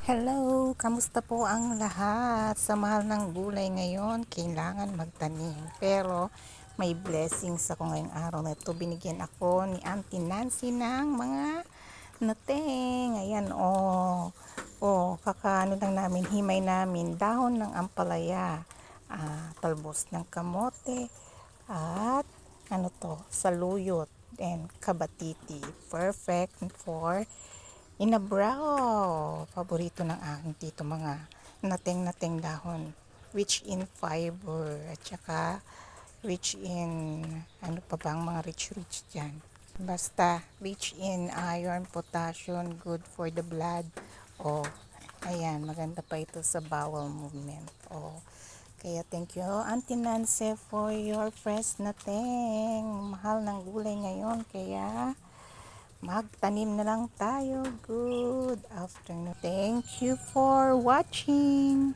Hello, kamusta po ang lahat? Sa mahal ng gulay ngayon, kailangan magtanim. Pero may blessings ako ngayong araw na ito. Binigyan ako ni Auntie Nancy ng mga nating. Ayan, oh. Oh, kakaano lang namin, himay namin, dahon ng ampalaya, talbos ng kamote, at ano to, saluyot and kabatiti. Perfect for inabraw. Paborito ng aking tito mga nating-nating dahon. Rich in fiber. At saka rich in ano pa bang mga rich dyan. Basta rich in iron, potassium, good for the blood. O, ayan, maganda pa ito sa bowel movement. O, kaya thank you Auntie Nancy for your fresh nating. Mahal ng gulay ngayon. Kaya magtanim na lang tayo. Good afternoon. Thank you for watching.